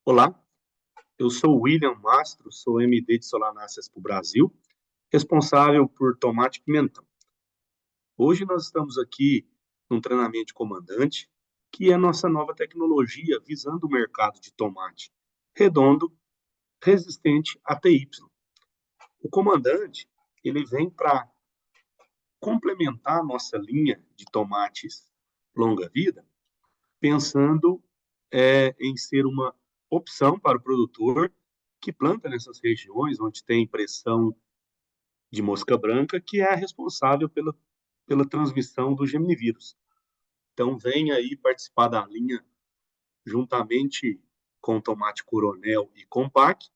Olá, eu sou o William Mastro, sou MD de Solanáceas para o Brasil, responsável por tomate e pimentão. Hoje nós estamos aqui num treinamento de comandante, que é a nossa nova tecnologia visando o mercado de tomate redondo, resistente a TY. O comandante, ele vem para complementar a nossa linha de tomates longa-vida, pensando em ser uma opção para o produtor que planta nessas regiões onde tem pressão de mosca branca, que é a responsável pela transmissão do geminivírus. Então, vem aí participar da linha juntamente com o tomate coronel e compact,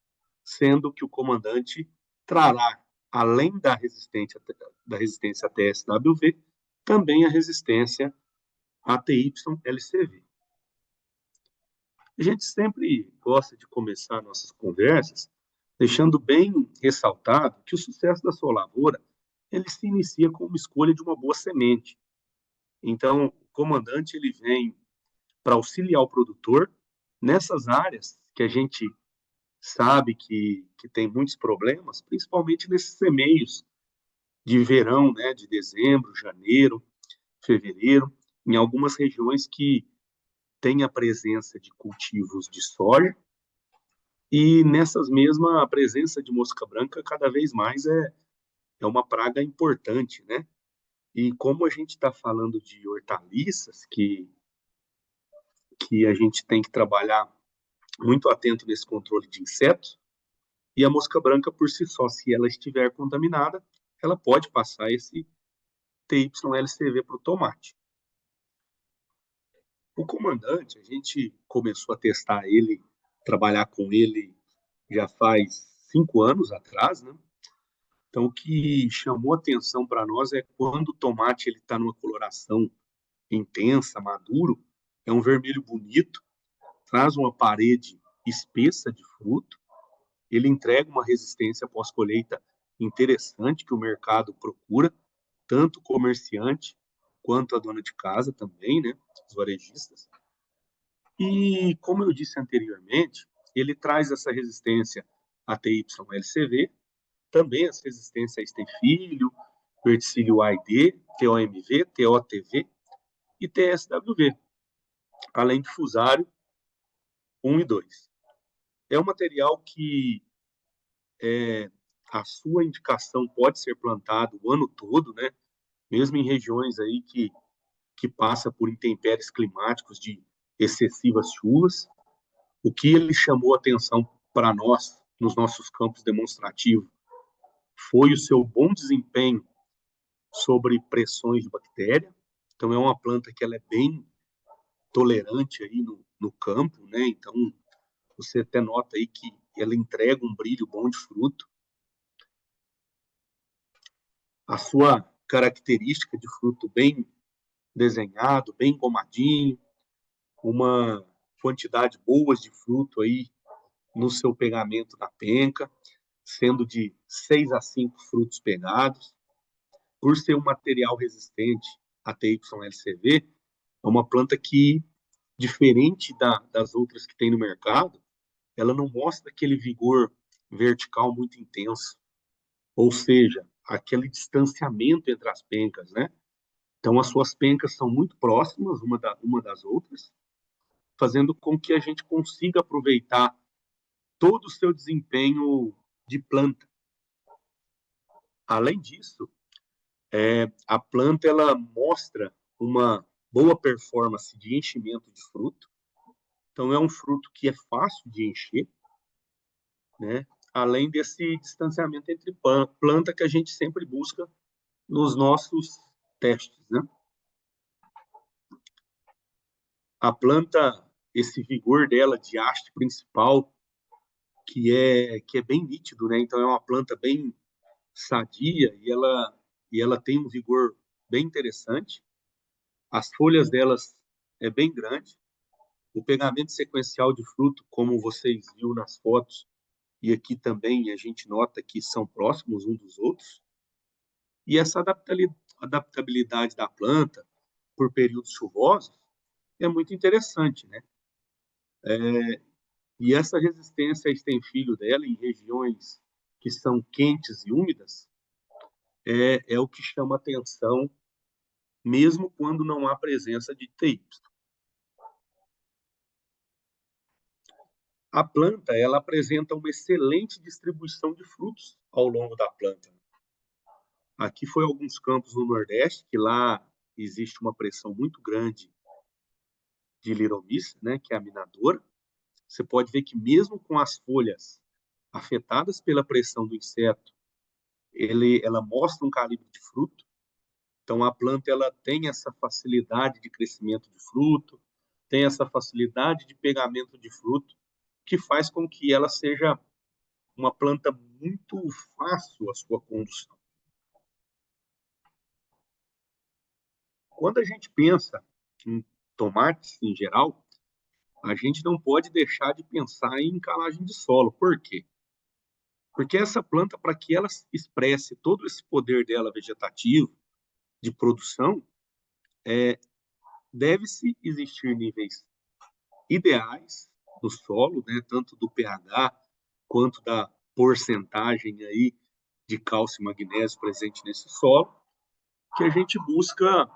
sendo que o comandante trará, além da resistência a TSWV, também a resistência a TY-LCV. A gente sempre gosta de começar nossas conversas deixando bem ressaltado que o sucesso da sua lavoura ele se inicia com uma escolha de uma boa semente. Então, o comandante ele vem para auxiliar o produtor nessas áreas que a gente sabe que tem muitos problemas, principalmente nesses semeios de verão, né, de dezembro, janeiro, fevereiro, em algumas regiões que tem a presença de cultivos de soja. E nessas mesmas, a presença de mosca branca cada vez mais é uma praga importante, né? E como a gente está falando de hortaliças, que a gente tem que trabalhar muito atento nesse controle de insetos, e a mosca branca por si só, se ela estiver contaminada, ela pode passar esse TY-LCV para o tomate. O comandante, a gente começou a testar ele, trabalhar com ele já faz 5 anos atrás, né? Então, o que chamou atenção para nós é quando o tomate ele está numa coloração intensa, maduro, é um vermelho bonito, traz uma parede espessa de fruto, ele entrega uma resistência pós-colheita interessante que o mercado procura, tanto o comerciante quanto a dona de casa também, né, os varejistas. E, como eu disse anteriormente, ele traz essa resistência a TY-LCV, também as resistências a estefilho, verticílio A e D, TOMV, TOTV e TSWV, além de fusário 1 e 2. É um material que a sua indicação pode ser plantado o ano todo, né? Mesmo em regiões aí que passa por intempéries climáticos de excessivas chuvas. O que ele chamou atenção para nós nos nossos campos demonstrativos foi o seu bom desempenho sobre pressões de bactéria. Então, é uma planta que ela é bem tolerante aí no campo, né? Então, você até nota aí que ela entrega um brilho bom de fruto. A sua característica de fruto bem desenhado, bem engomadinho, uma quantidade boa de fruto aí no seu pegamento na penca, sendo de 6 a 5 frutos pegados. Por ser um material resistente a TY-LCV, é uma planta que, diferente das outras que tem no mercado, ela não mostra aquele vigor vertical muito intenso, ou seja, aquele distanciamento entre as pencas, né? Então, as suas pencas são muito próximas uma das outras, fazendo com que a gente consiga aproveitar todo o seu desempenho de planta. Além disso, a planta ela mostra uma boa performance de enchimento de fruto. Então, é um fruto que é fácil de encher, né? Além desse distanciamento entre planta que a gente sempre busca nos nossos testes, né? A planta, esse vigor dela de haste principal, que é bem nítido, né? Então, é uma planta bem sadia e ela tem um vigor bem interessante. As folhas delas é bem grande. O pegamento sequencial de fruto, como vocês viram nas fotos, e aqui também a gente nota que são próximos uns dos outros. E essa adaptabilidade da planta por períodos chuvosos é muito interessante, né? E essa resistência a estenfilho dela em regiões que são quentes e úmidas é o que chama atenção, mesmo quando não há presença de TY. A planta, ela apresenta uma excelente distribuição de frutos ao longo da planta. Aqui foi alguns campos no Nordeste, que lá existe uma pressão muito grande de liromícia, né, que é a minadora. Você pode ver que mesmo com as folhas afetadas pela pressão do inseto, ela mostra um calibre de fruto. Então a planta ela tem essa facilidade de crescimento de fruto, tem essa facilidade de pegamento de fruto, que faz com que ela seja uma planta muito fácil a sua condução. Quando a gente pensa em tomates em geral, a gente não pode deixar de pensar em calagem de solo. Por quê? Porque essa planta, para que ela expresse todo esse poder dela vegetativo, de produção, deve-se existir níveis ideais do solo, né, tanto do pH quanto da porcentagem aí de cálcio e magnésio presente nesse solo, que a gente busca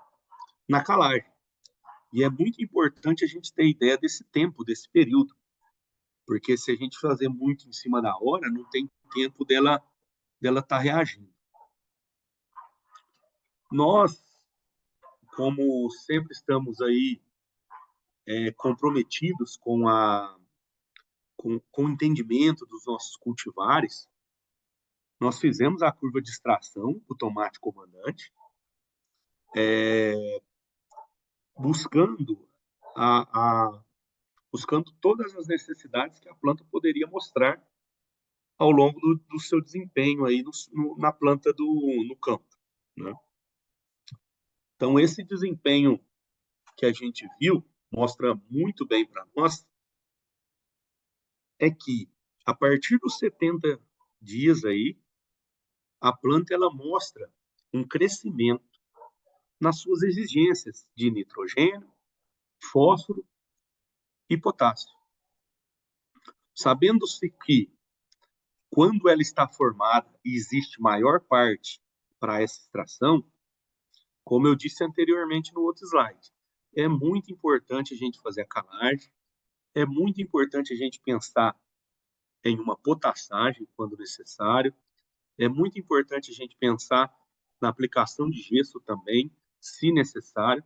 na calagem. E é muito importante a gente ter ideia desse tempo, desse período, porque se a gente fazer muito em cima da hora, não tem tempo dela estar reagindo. Nós, como sempre estamos aí comprometidos com o entendimento dos nossos cultivares, nós fizemos a curva de extração do tomate comandante, buscando buscando todas as necessidades que a planta poderia mostrar ao longo do seu desempenho aí na planta no campo, né? Então, esse desempenho que a gente viu mostra muito bem para nós é que, a partir dos 70 dias aí, a planta ela mostra um crescimento nas suas exigências de nitrogênio, fósforo e potássio. Sabendo-se que, quando ela está formada e existe maior parte para essa extração, como eu disse anteriormente no outro slide, é muito importante a gente fazer a calagem, é muito importante a gente pensar em uma potassagem quando necessário, é muito importante a gente pensar na aplicação de gesso também, se necessário,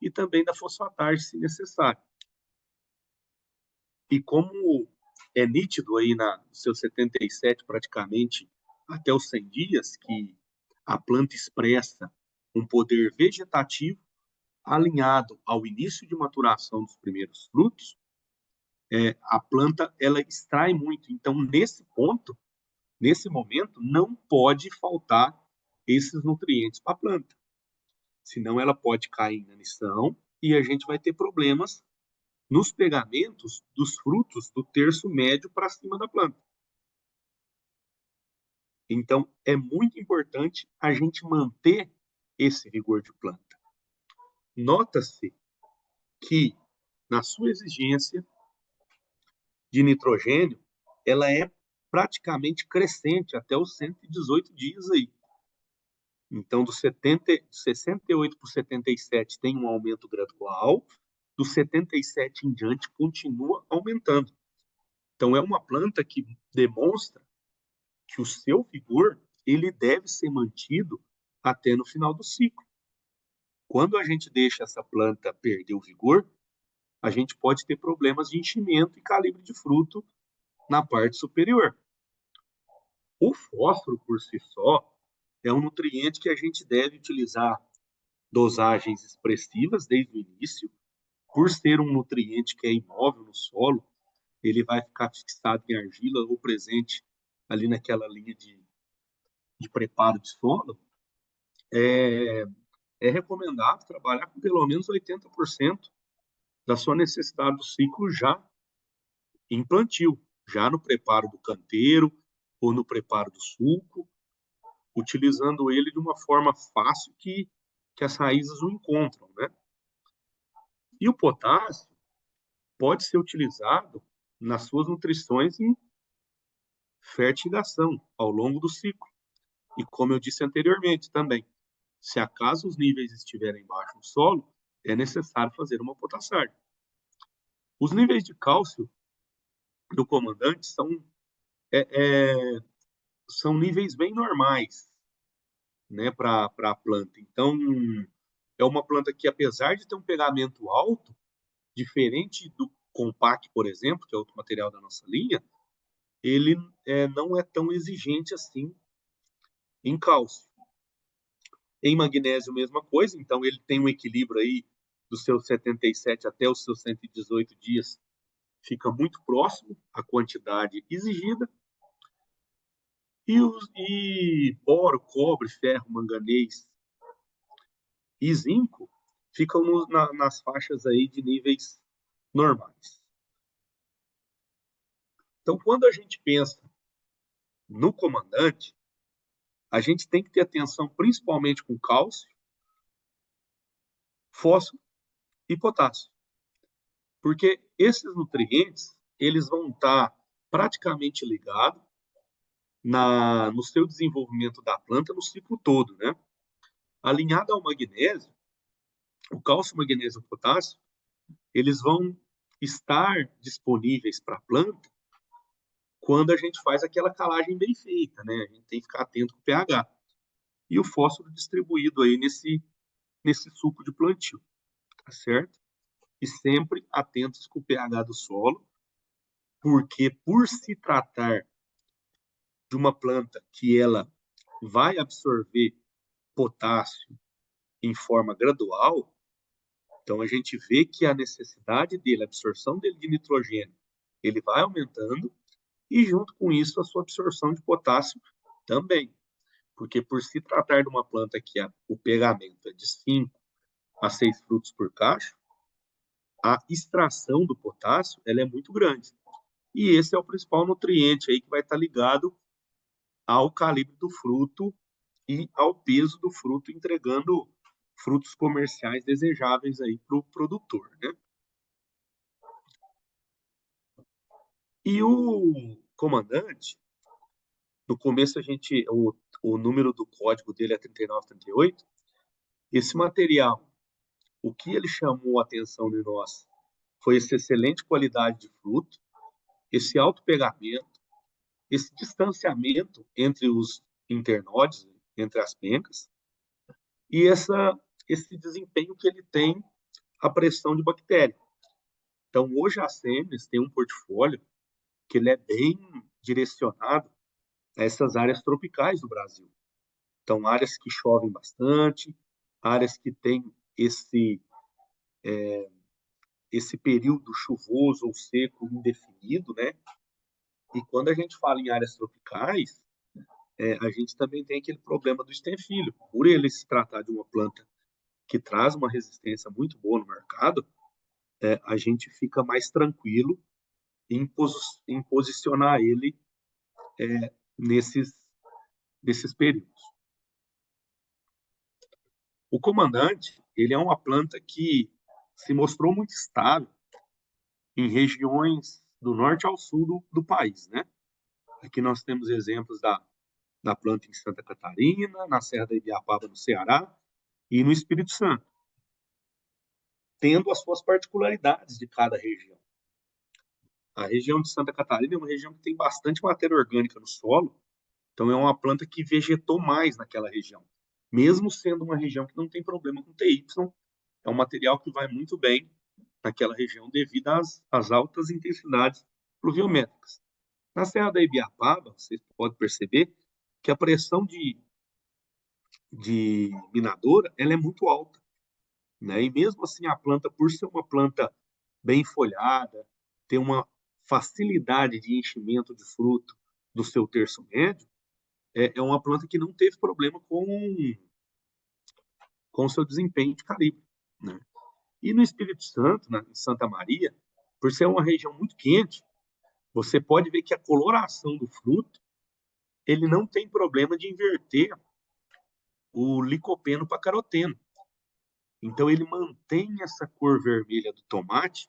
e também da fosfatagem, se necessário. E como é nítido aí nos seus 77 praticamente até os 100 dias que a planta expressa um poder vegetativo alinhado ao início de maturação dos primeiros frutos, a planta ela extrai muito. Então, nesse ponto, nesse momento, não pode faltar esses nutrientes para a planta. Senão ela pode cair em inanição e a gente vai ter problemas nos pegamentos dos frutos do terço médio para cima da planta. Então, é muito importante a gente manter esse vigor de planta. Nota-se que, na sua exigência de nitrogênio, ela é praticamente crescente até os 118 dias aí. Então, dos 68 para 77 tem um aumento gradual, dos 77 em diante continua aumentando. Então, é uma planta que demonstra que o seu vigor ele deve ser mantido até no final do ciclo. Quando a gente deixa essa planta perder o vigor, a gente pode ter problemas de enchimento e calibre de fruto na parte superior. O fósforo, por si só, é um nutriente que a gente deve utilizar dosagens expressivas desde o início. Por ser um nutriente que é imóvel no solo, ele vai ficar fixado em argila ou presente ali naquela linha de preparo de solo. É recomendado trabalhar com pelo menos 80% da sua necessidade do ciclo já em plantio, já no preparo do canteiro ou no preparo do sulco, utilizando ele de uma forma fácil que as raízes o encontram, né? E o potássio pode ser utilizado nas suas nutrições em fertigação ao longo do ciclo. E como eu disse anteriormente também, se acaso os níveis estiverem baixos no solo, é necessário fazer uma potassagem. Os níveis de cálcio do comandante são níveis bem normais, né, para a planta. Então, é uma planta que, apesar de ter um pegamento alto, diferente do Compact, por exemplo, que é outro material da nossa linha, ele não é tão exigente assim em cálcio. Em magnésio, mesma coisa, então ele tem um equilíbrio aí dos seus 77 até os seus 118 dias, fica muito próximo à quantidade exigida. E boro, cobre, ferro, manganês e zinco ficam nas faixas aí de níveis normais. Então, quando a gente pensa no comandante, a gente tem que ter atenção principalmente com cálcio, fósforo e potássio, porque esses nutrientes eles vão estar praticamente ligados no seu desenvolvimento da planta no ciclo todo, né? Alinhado ao magnésio, o cálcio, magnésio e o potássio, eles vão estar disponíveis para a planta quando a gente faz aquela calagem bem feita, né? A gente tem que ficar atento com o pH. E o fósforo distribuído aí nesse suco de plantio, tá certo? E sempre atentos com o pH do solo, porque por se tratar de uma planta que ela vai absorver potássio em forma gradual, então a gente vê que a necessidade dele, a absorção dele de nitrogênio, ele vai aumentando e junto com isso a sua absorção de potássio também, porque por se tratar de uma planta que o pegamento é de 5 a 6 frutos por cacho, a extração do potássio ela é muito grande. E esse é o principal nutriente aí que vai estar ligado ao calibre do fruto e ao peso do fruto, entregando frutos comerciais desejáveis aí para o produtor, né? E o comandante, no começo o número do código dele é 3938. Esse material, o que ele chamou a atenção de nós foi essa excelente qualidade de fruto, esse alto pegamento, esse distanciamento entre os internódios, entre as pencas, e esse desempenho que ele tem a pressão de bactéria. Então, hoje a Seminis tem um portfólio que ele é bem direcionado a essas áreas tropicais do Brasil. Então, áreas que chovem bastante, áreas que têm esse período chuvoso ou seco indefinido, né? E quando a gente fala em áreas tropicais, a gente também tem aquele problema do estenfilho. Por ele se tratar de uma planta que traz uma resistência muito boa no mercado, a gente fica mais tranquilo em posicionar ele nesses, nesses períodos. O comandante, ele é uma planta que se mostrou muito estável em regiões do norte ao sul do país, né? Aqui nós temos exemplos da planta em Santa Catarina, na Serra da Ibiapaba, no Ceará, e no Espírito Santo, tendo as suas particularidades de cada região. A região de Santa Catarina é uma região que tem bastante matéria orgânica no solo, então é uma planta que vegetou mais naquela região. Mesmo sendo uma região que não tem problema com TY, é um material que vai muito bem naquela região devido às altas intensidades pluviométricas. Na Serra da Ibiapaba, vocês podem perceber que a pressão de minadora ela é muito alta, né? E mesmo assim a planta, por ser uma planta bem folhada, ter uma facilidade de enchimento de fruto do seu terço médio, é uma planta que não teve problema com o seu desempenho de calibre, né? E no Espírito Santo, em Santa Maria, por ser uma região muito quente, você pode ver que a coloração do fruto ele não tem problema de inverter o licopeno para caroteno. Então ele mantém essa cor vermelha do tomate,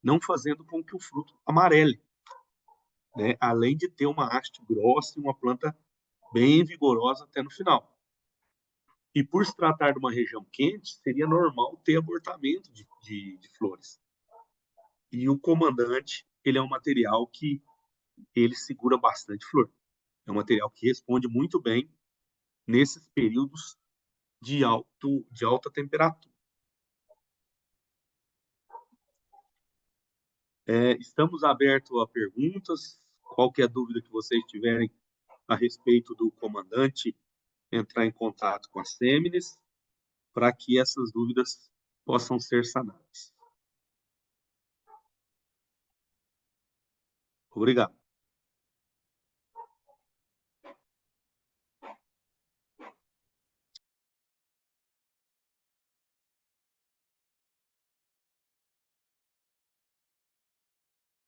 não fazendo com que o fruto amarele. né? Além de ter uma haste grossa e uma planta bem vigorosa até no final. E por se tratar de uma região quente, seria normal ter abortamento de flores. E o comandante, ele é um material que ele segura bastante flor. É um material que responde muito bem nesses períodos de alta temperatura. Estamos abertos a perguntas. Qualquer dúvida que vocês tiverem a respeito do comandante, entrar em contato com a Seminis para que essas dúvidas possam ser sanadas. Obrigado.